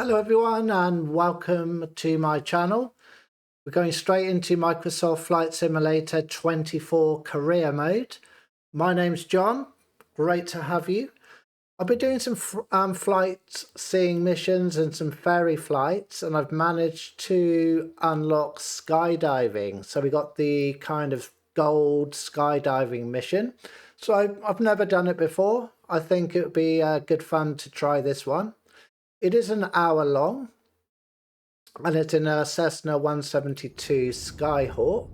Hello everyone and welcome to my channel. We're going straight into Microsoft Flight Simulator 24 career mode. My name's John, great to have you. I've been doing some flight seeing missions and some ferry flights, and I've managed to unlock skydiving. So we got the kind of gold skydiving mission. So I've never done it before. I think it would be good fun to try this one. It is an hour long, and it's in a Cessna 172 Skyhawk.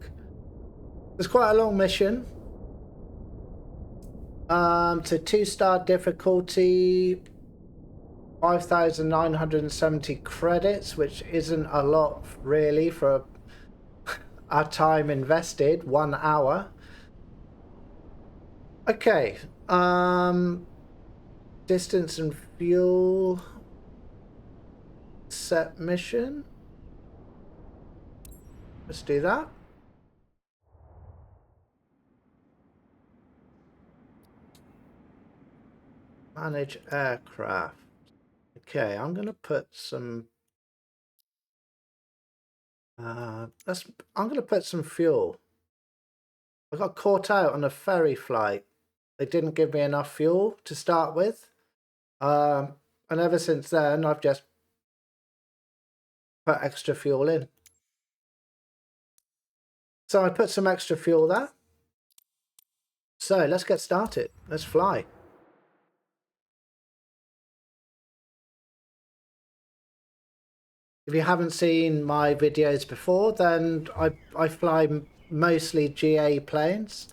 It's quite a long mission. It's a 2-star difficulty, 5,970 credits, which isn't a lot really for our time invested, 1 hour. Okay, distance and fuel. Set mission. Let's do that. Manage aircraft. Okay, I'm gonna put some I'm gonna put some fuel. I got caught out on a ferry flight. They didn't give me enough fuel to start with. And ever since then I've just put extra fuel in. So I put some extra fuel there. So let's get started. Let's fly. If you haven't seen my videos before, then I fly mostly GA planes.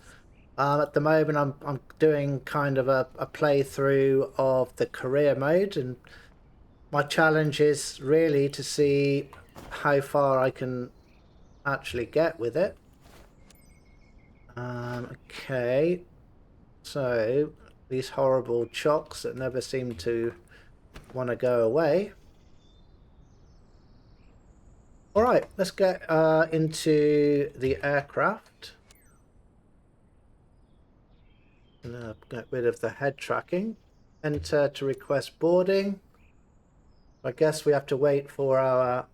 At the moment I'm doing kind of a playthrough of the career mode, and my challenge is really to see how far I can actually get with it. Okay, so these horrible chocks that never seem to want to go away. All right, let's get into the aircraft. Get rid of the head tracking. Enter to request boarding. I guess we have to wait for our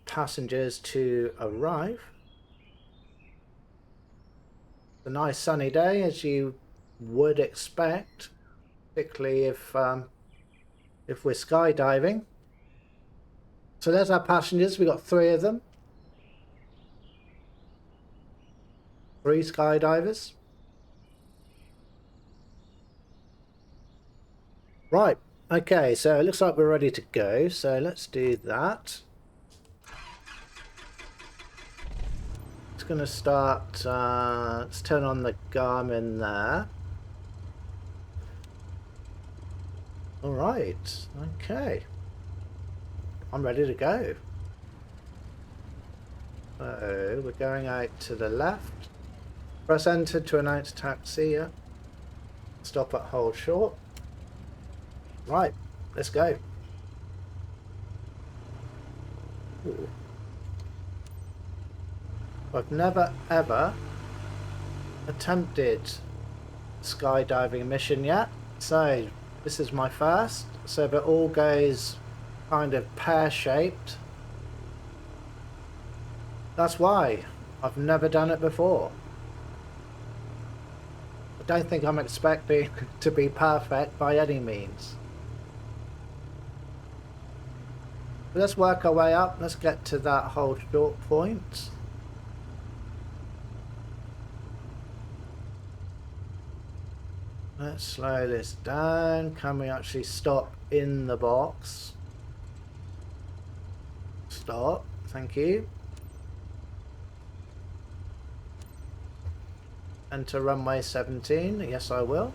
passengers to arrive. It's a nice sunny day, as you would expect, particularly if we're skydiving. So there's our passengers. We got 3 of them. 3 skydivers. Right. Okay, so it looks like we're ready to go. So let's do that. It's going to start. Let's turn on the Garmin there. All right. Okay. I'm ready to go. So we're going out to the left. Press enter to announce taxi. Yeah. Stop at hold short. Right, let's go. Ooh. I've never ever attempted skydiving mission yet, so this is my first. So if it all goes kind of pear-shaped, that's why I've never done it before. I don't think I'm expecting to be perfect by any means. But let's work our way up. Let's get to that whole short point. Let's slow this down. Can we actually stop in the box? Stop. Thank you. Enter runway 17. Yes, I will.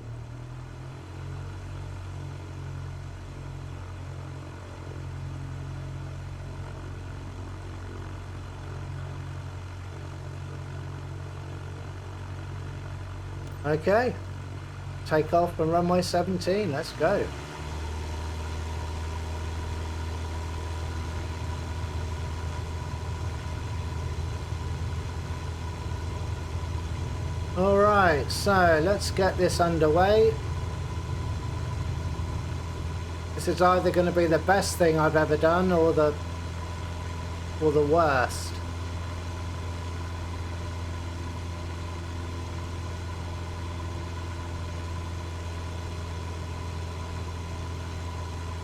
Okay. Take off from runway 17. Let's go. Alright, so let's get this underway. This is either going to be the best thing I've ever done or the worst.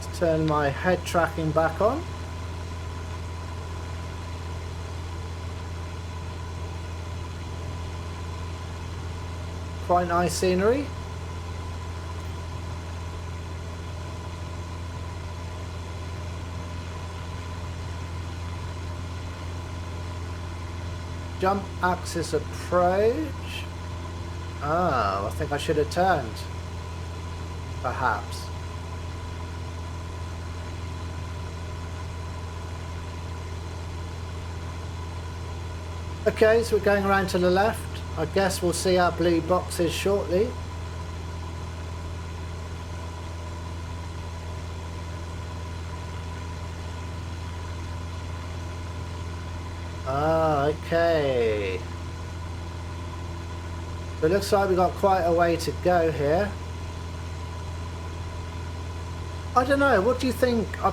Let's turn my head tracking back on. Quite nice scenery. Jump axis approach. Oh, I think I should have turned. Perhaps. Okay, so we're going around to the left. I guess we'll see our blue boxes shortly. Ah, okay. So it looks like we've got quite a way to go here. I don't know, what do you think? I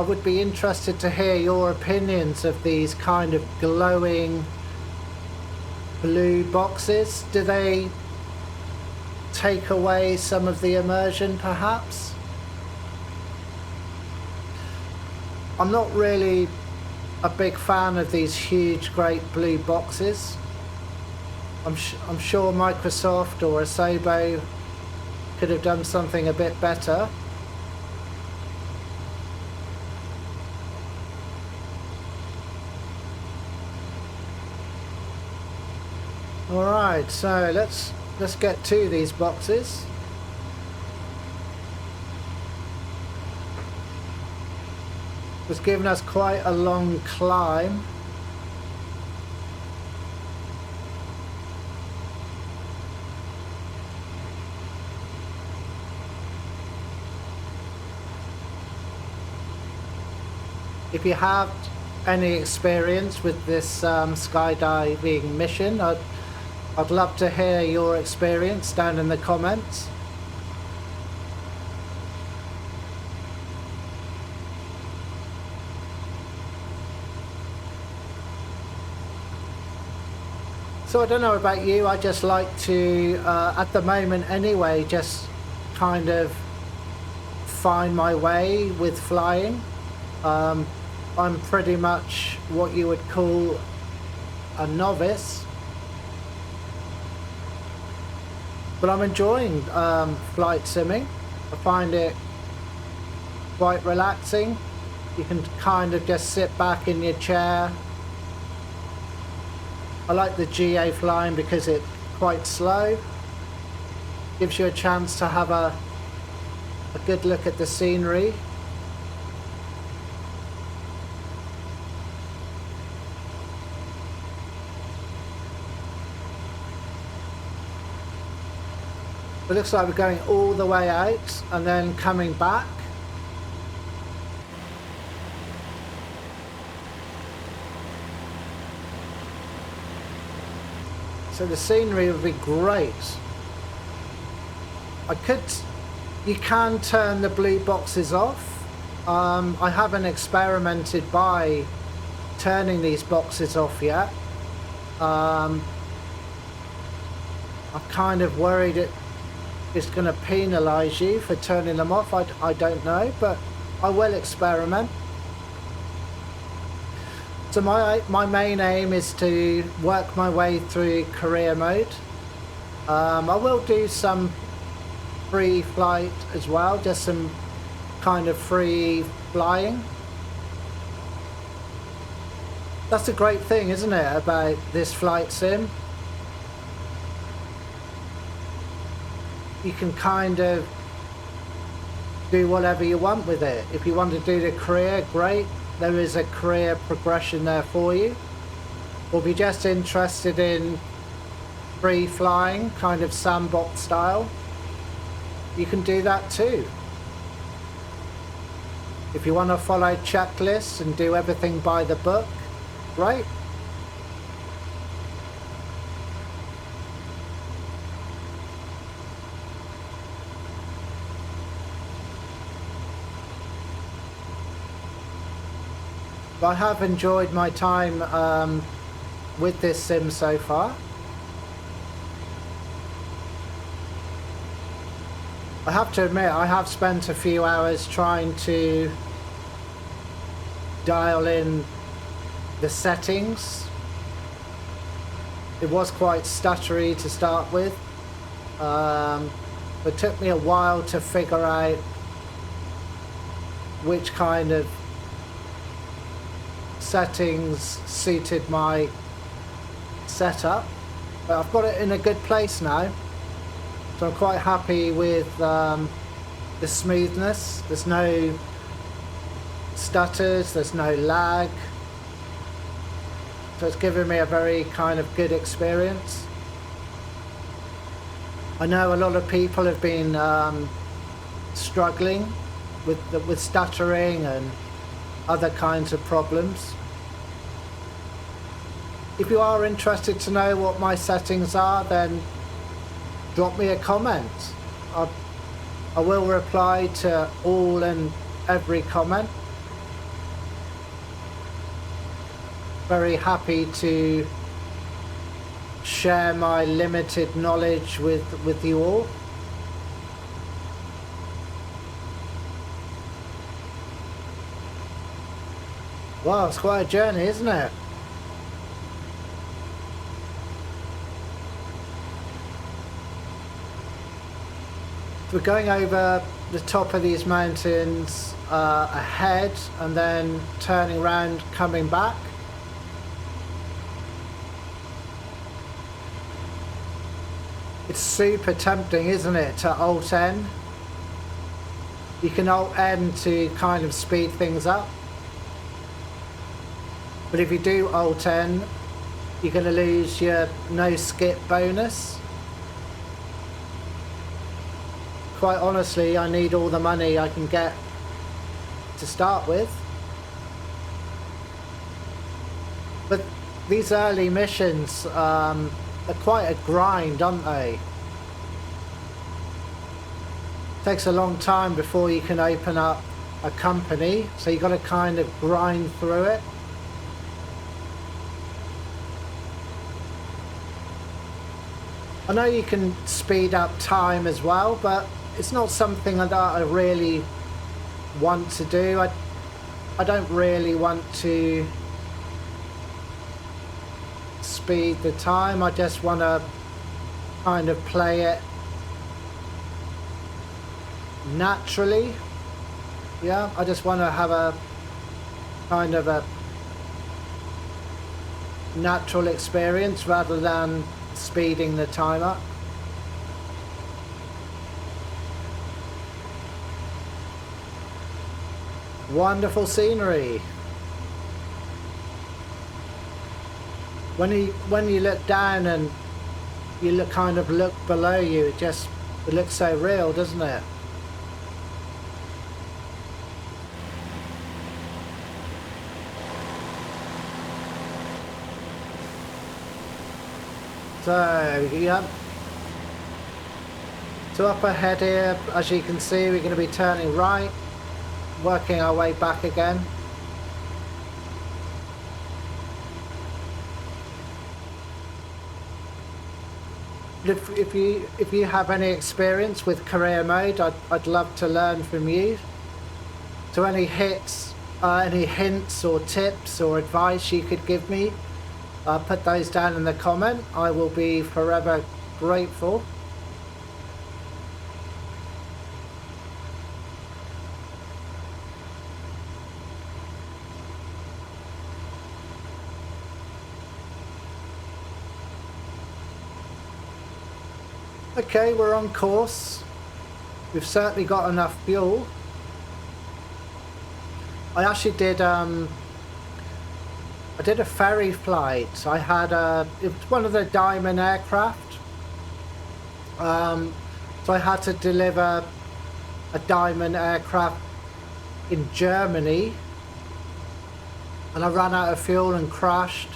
would be interested to hear your opinions of these kind of glowing blue boxes. Do they take away some of the immersion, perhaps? I'm not really a big fan of these huge, great blue boxes. I'm sure Microsoft or Asobo could have done something a bit better. Alright, so let's get to these boxes. It's given us quite a long climb. If you have any experience with this skydiving mission, I'd love to hear your experience down in the comments. So I don't know about you, I just like to, at the moment anyway, just kind of find my way with flying. I'm pretty much what you would call a novice. But I'm enjoying flight simming. I find it quite relaxing. You can kind of just sit back in your chair. I like the GA flying because it's quite slow. Gives you a chance to have a good look at the scenery. It looks like we're going all the way out and then coming back. So the scenery would be great. You can turn the blue boxes off. I haven't experimented by turning these boxes off yet. I'm kind of worried it's going to penalise you for turning them off. I don't know, but I will experiment. So my main aim is to work my way through career mode. I will do some free flight as well, just some kind of free flying. That's a great thing, isn't it, about this flight sim? You can kind of do whatever you want with it. If you want to do the career, great. There is a career progression there for you. Or if you're just interested in free flying, kind of sandbox style, you can do that too. If you want to follow checklists and do everything by the book, great. But I have enjoyed my time with this sim so far. I have to admit, I have spent a few hours trying to dial in the settings. It was quite stuttery to start with. It took me a while to figure out which kind of settings suited my setup. But I've got it in a good place now. So I'm quite happy with the smoothness. There's no stutters, there's no lag. So it's given me a very kind of good experience. I know a lot of people have been struggling with stuttering and other kinds of problems. If you are interested to know what my settings are, then drop me a comment. I will reply to all and every comment. Very happy to share my limited knowledge with you all. Wow, it's quite a journey, isn't it? We're going over the top of these mountains ahead and then turning around, coming back. It's super tempting, isn't it, to Alt N? You can Alt N to kind of speed things up. But if you do Alt N, you're going to lose your no skip bonus. Quite honestly, I need all the money I can get to start with. But these early missions, they're quite a grind, aren't they? It takes a long time before you can open up a company, so you've got to kind of grind through it. I know you can speed up time as well, but it's not something that I really want to do. I don't really want to speed the time. I just want to kind of play it naturally. Yeah, I just want to have a kind of a natural experience rather than speeding the time up. Wonderful scenery. When you look down and you look below you, it looks so real, doesn't it? So, yeah. So up ahead here, as you can see, we're going to be turning right, working our way back again. If you have any experience with career mode, I'd love to learn from you. So any hints or tips or advice you could give me, put those down in the comment. I will be forever grateful. Okay, we're on course. We've certainly got enough fuel. I actually did a ferry flight. I had it was one of the Diamond aircraft. So I had to deliver a Diamond aircraft in Germany, and I ran out of fuel and crashed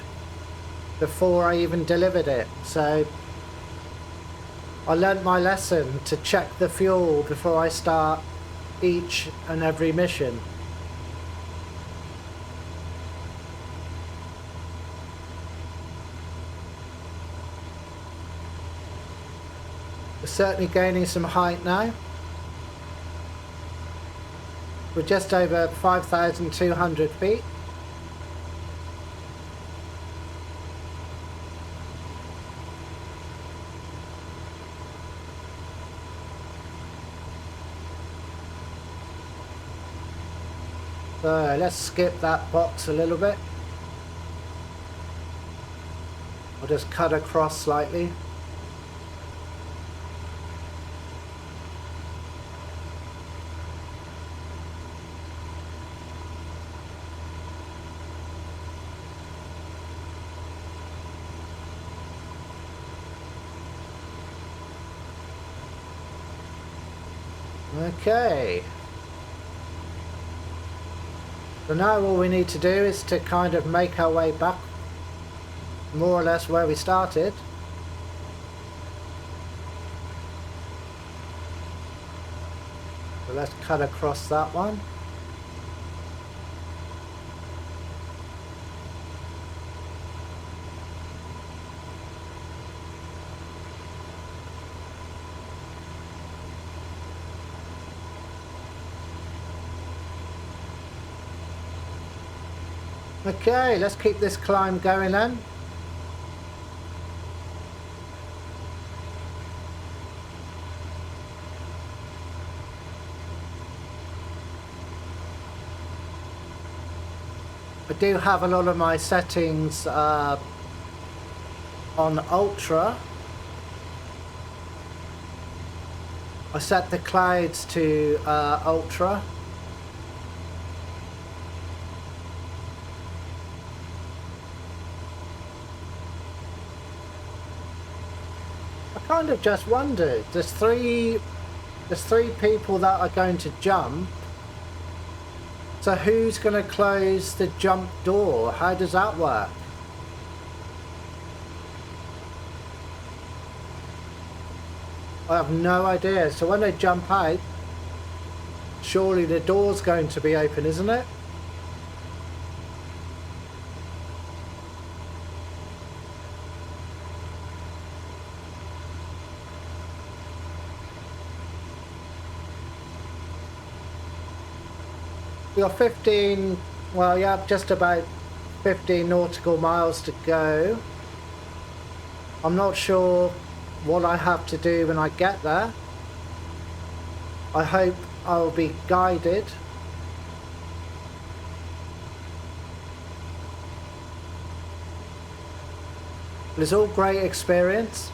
before I even delivered it. So I learnt my lesson to check the fuel before I start each and every mission. We're certainly gaining some height now. We're just over 5,200 feet. So let's skip that box a little bit. I'll just cut across slightly. Okay. So now all we need to do is to kind of make our way back more or less where we started. So let's cut across that one. Okay, let's keep this climb going then. I do have a lot of my settings on Ultra. I set the clouds to Ultra. I kind of just wondered, there's three people that are going to jump. So who's going to close the jump door? How does that work? I have no idea. So when they jump out, surely the door's going to be open, isn't it? We got 15, well, yeah, just about 15 nautical miles to go. I'm not sure what I have to do when I get there. I hope I'll be guided. But it's all great experience.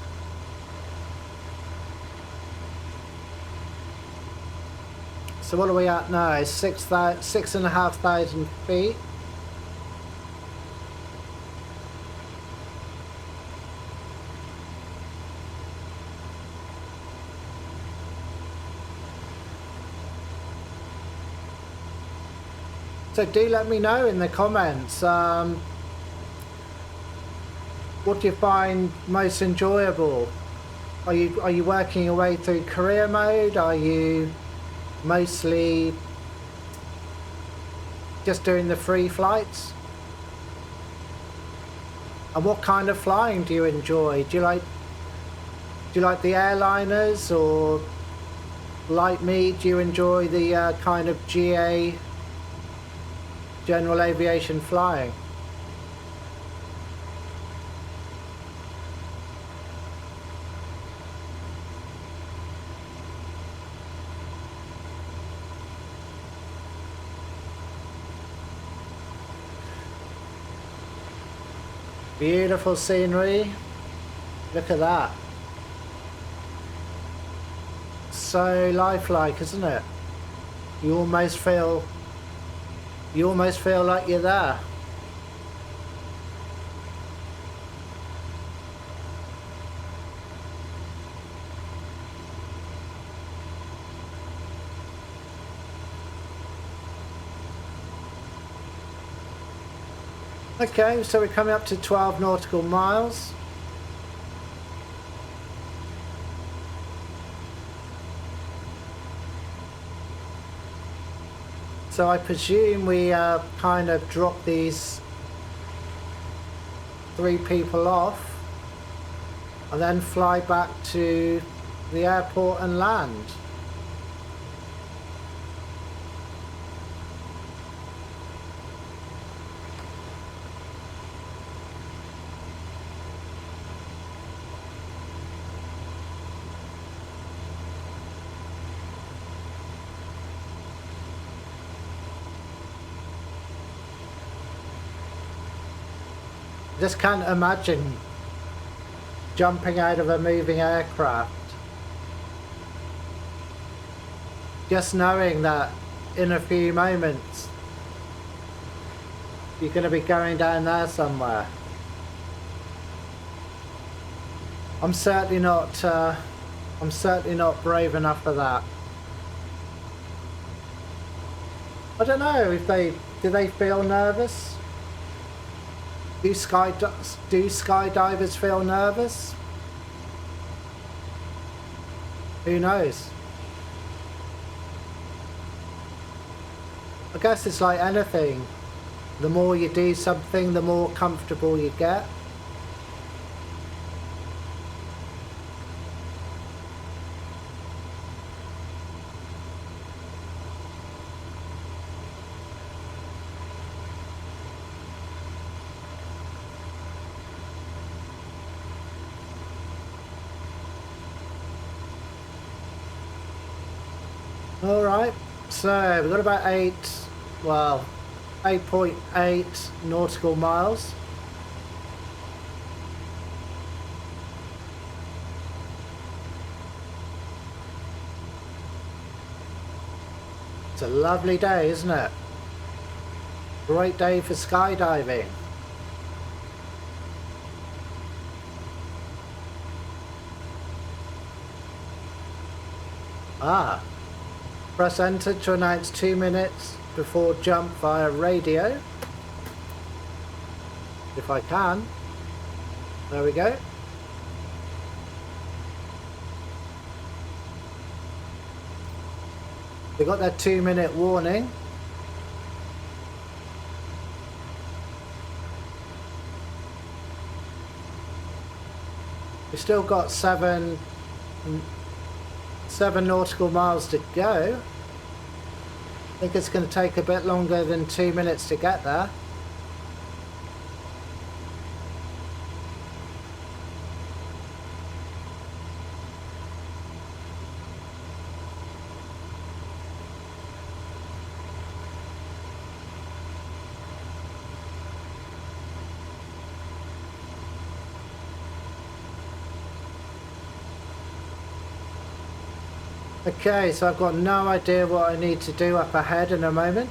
So what are we at now? 6,500 feet. So do let me know in the comments. What do you find most enjoyable? Are you working your way through career mode? Are you mostly just doing the free flights? And what kind of flying do you enjoy? Do you like the airliners, or like me, do you enjoy the kind of GA, general aviation flying? Beautiful scenery. Look at that. So lifelike, isn't it? You almost feel like you're there. Okay, so we're coming up to 12 nautical miles. So I presume we kind of drop these 3 people off and then fly back to the airport and land. Just can't imagine jumping out of a moving aircraft. Just knowing that in a few moments you're going to be going down there somewhere. I'm certainly not brave enough for that. I don't know if do they feel nervous? Do skydivers feel nervous? Who knows? I guess it's like anything. The more you do something, the more comfortable you get. Alright, so we've got about 8.8 nautical miles. It's a lovely day, isn't it? Great day for skydiving. Ah. Press enter to announce 2 minutes before jump via radio. If I can. There we go. We got that 2-minute warning. We still got 7 nautical miles to go. I think it's going to take a bit longer than 2 minutes to get there. Okay, so I've got no idea what I need to do up ahead in a moment.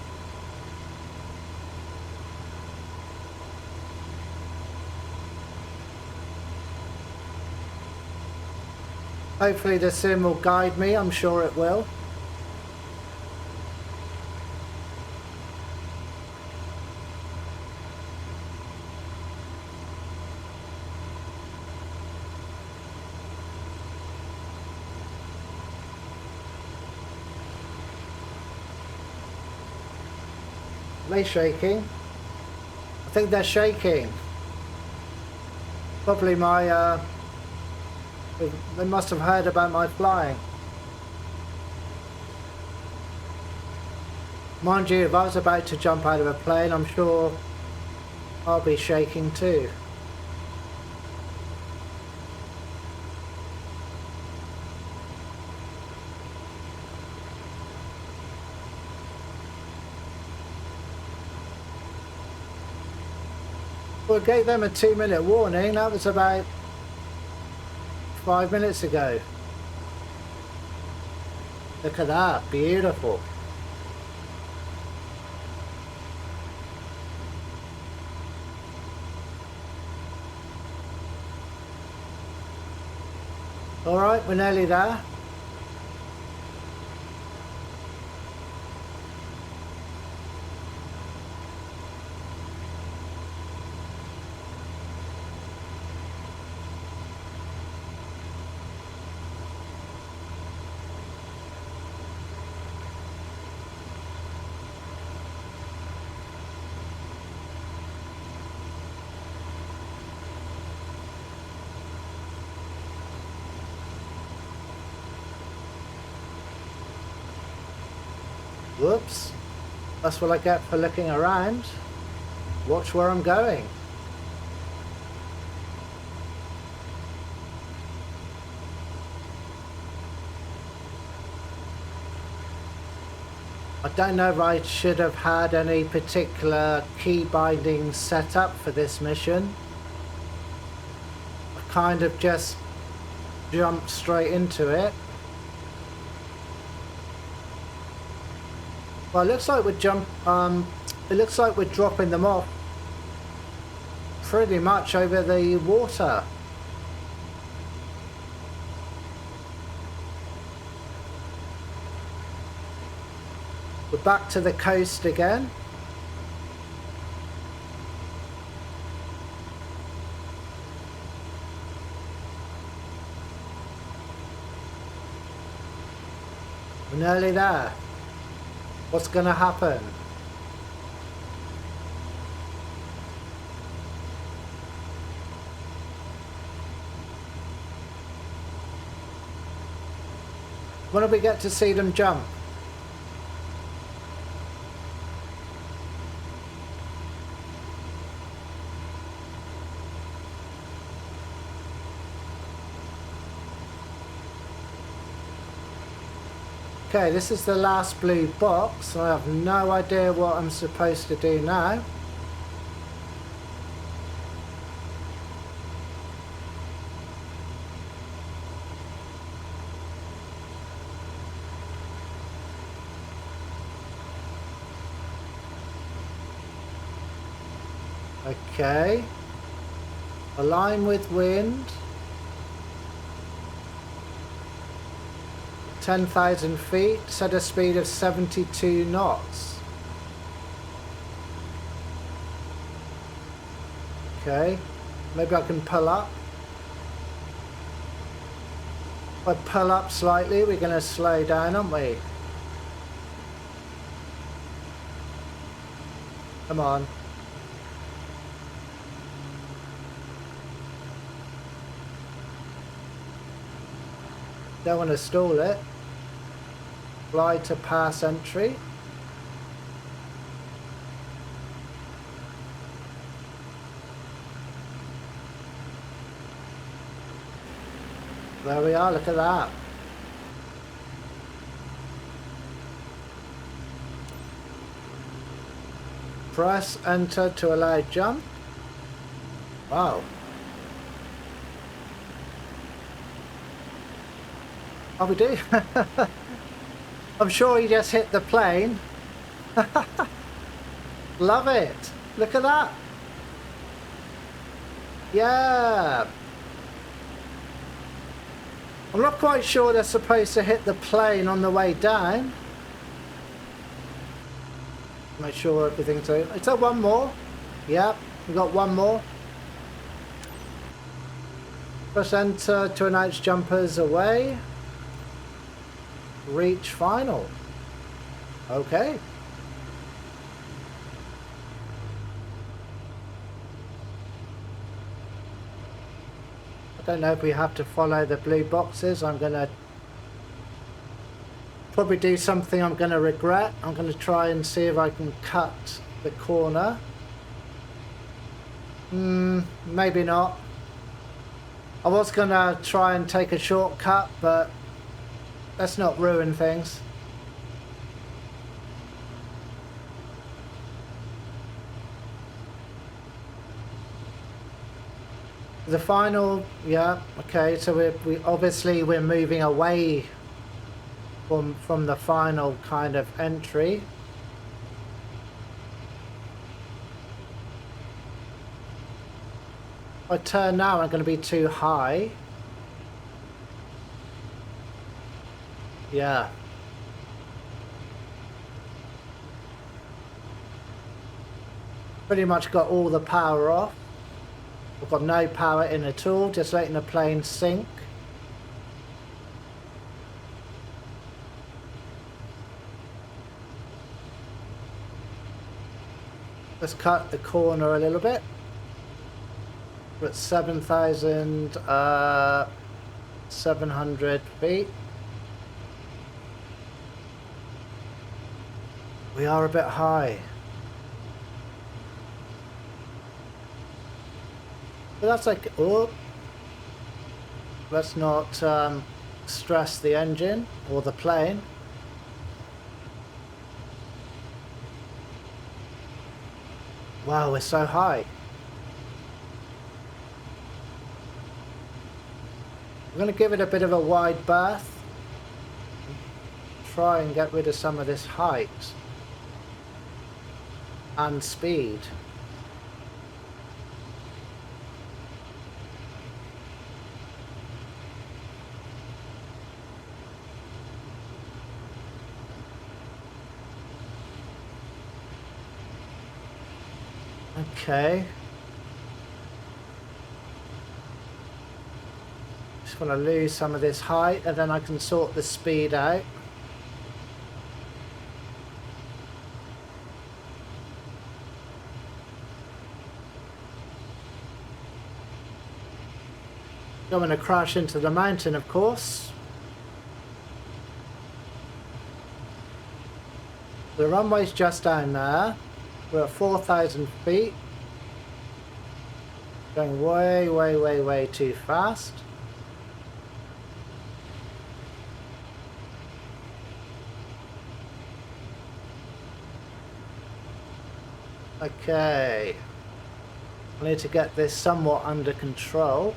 Hopefully the sim will guide me, I'm sure it will. Are they shaking? I think they're shaking. Probably my, they must have heard about my flying. Mind you, if I was about to jump out of a plane, I'm sure I'll be shaking too. Well, I gave them a 2-minute warning. That was about 5 minutes ago. Look at that, beautiful. All right, we're nearly there. Whoops. That's what I get for looking around. Watch where I'm going. I don't know if I should have had any particular key bindings set up for this mission. I kind of just jumped straight into it. Well, it looks like it looks like we're dropping them off pretty much over the water. We're back to the coast again. We're nearly there. What's going to happen? When do we get to see them jump? Okay, this is the last blue box. I have no idea what I'm supposed to do now. Okay. Align with wind. 10,000 feet, set a speed of 72 knots. Okay, maybe I can pull up. If I pull up slightly, we're going to slow down, aren't we? Come on. Don't want to stall it. Fly to pass entry. There we are, look at that. Press enter to allow jump. Wow. Oh, we do? I'm sure he just hit the plane. Love it. Look at that. Yeah. I'm not quite sure they're supposed to hit the plane on the way down. Make sure everything's okay. Is there one more? Yep, we got one more. Press enter to announce jumpers away. Reach final. Okay. I don't know if we have to follow the blue boxes. I'm gonna probably do something I'm gonna regret. I'm gonna try and see if I can cut the corner. Maybe not. I was gonna try and take a shortcut, but let's not ruin things. The final, yeah, okay, so we obviously we're moving away from the final kind of entry. If I turn now, I'm going to be too high. Yeah. Pretty much got all the power off. We've got no power in at all, just letting the plane sink. Let's cut the corner a little bit. We're at 7,700 feet. We are a bit high. But that's like, oh, let's not stress the engine or the plane. Wow, we're so high. I'm going to give it a bit of a wide berth. Try and get rid of some of this height and speed. Okay. Just want to lose some of this height and then I can sort the speed out. Don't want to crash into the mountain, of course. The runway's just down there. We're at 4,000 feet. Going way, way, way, way too fast. Okay. I need to get this somewhat under control.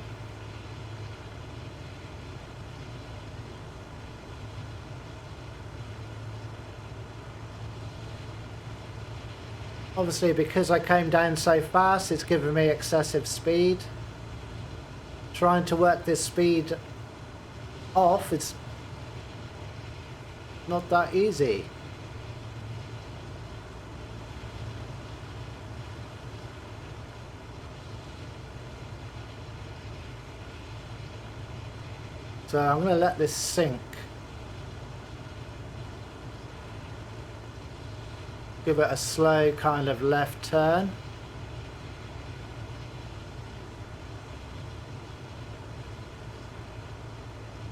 Obviously, because I came down so fast, it's giving me excessive speed. Trying to work this speed off, it's not that easy. So I'm going to let this sink. Give it a slow kind of left turn.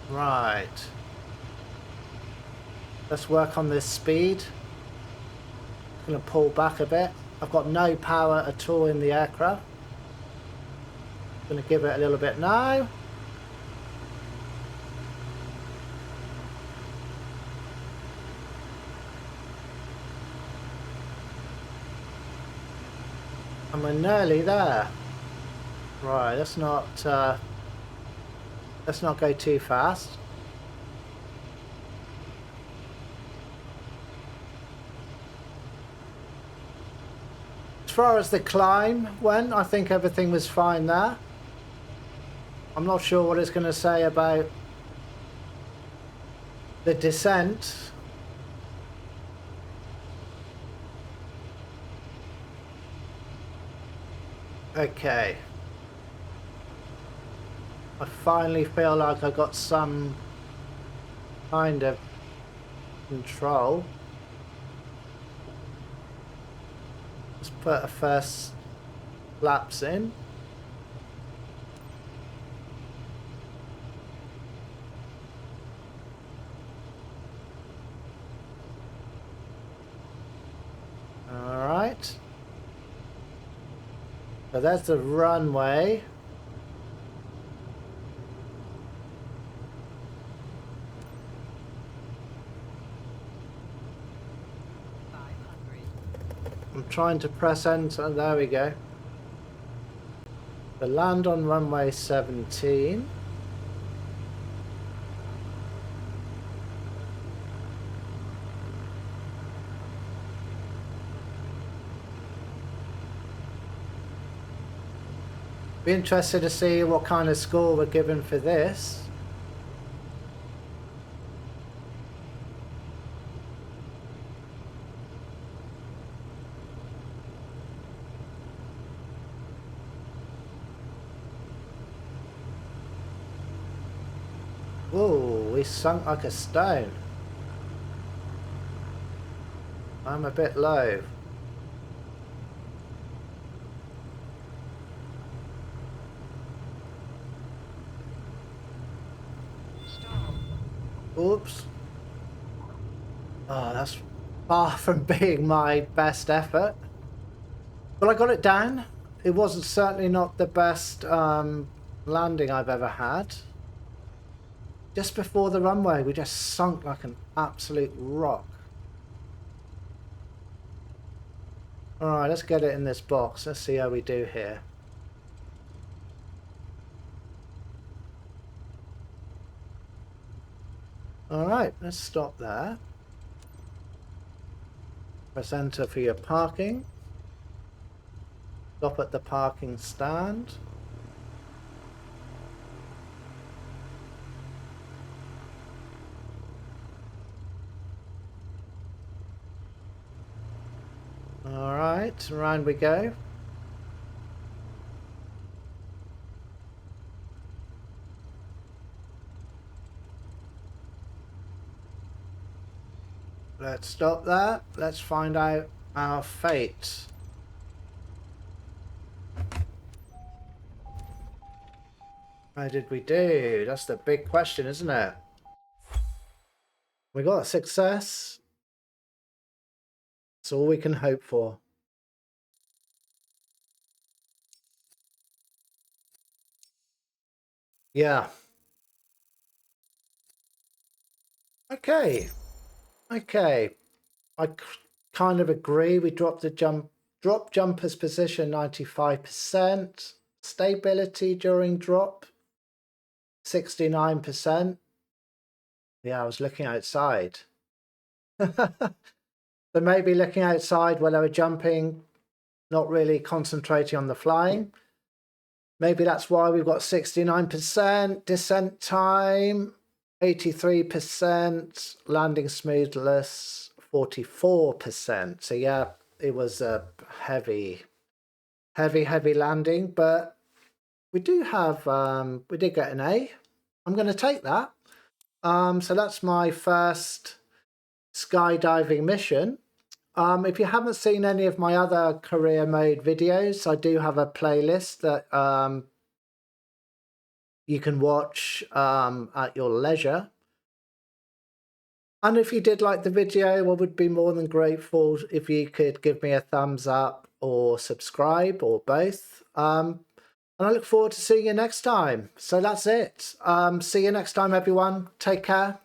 Right. Let's work on this speed. I'm going to pull back a bit. I've got no power at all in the aircraft. I'm going to give it a little bit now. And we're nearly there. Right, let's not go too fast. As far as the climb went, I think everything was fine there. I'm not sure what it's going to say about the descent. Okay. I finally feel like I got some kind of control. Let's put a first flaps in. All right. So that's the runway. I'm trying to press enter. There we go. The land on runway 17. Be interested to see what kind of score we're given for this. Whoa, we sunk like a stone. I'm a bit low. Oops. Oh, far from being my best effort. But I got it down. It wasn't certainly not the best landing I've ever had. Just before the runway, we just sunk like an absolute rock. Alright, let's get it in this box. Let's see how we do here. Alright, let's stop there. Press enter for your parking. Stop at the parking stand. Alright, around we go. Let's stop there. Let's find out our fate. How did we do? That's the big question, isn't it? We got a success. That's all we can hope for. Yeah. Okay. Okay. I kind of agree. We dropped the drop jumper's position 95%. Stability during drop 69%. Yeah, I was looking outside. But maybe looking outside while they were jumping, not really concentrating on the flying. Maybe that's why we've got 69%. Descent time 83%. Landing smoothness 44%. So yeah, it was a heavy landing, but we do have we did get an A. I'm going to take that. So that's my first skydiving mission. If you haven't seen any of my other career mode videos, I do have a playlist that you can watch at your leisure. And if you did like the video, I would be more than grateful if you could give me a thumbs up or subscribe or both. And I look forward to seeing you next time. So that's it. See you next time, everyone. Take care.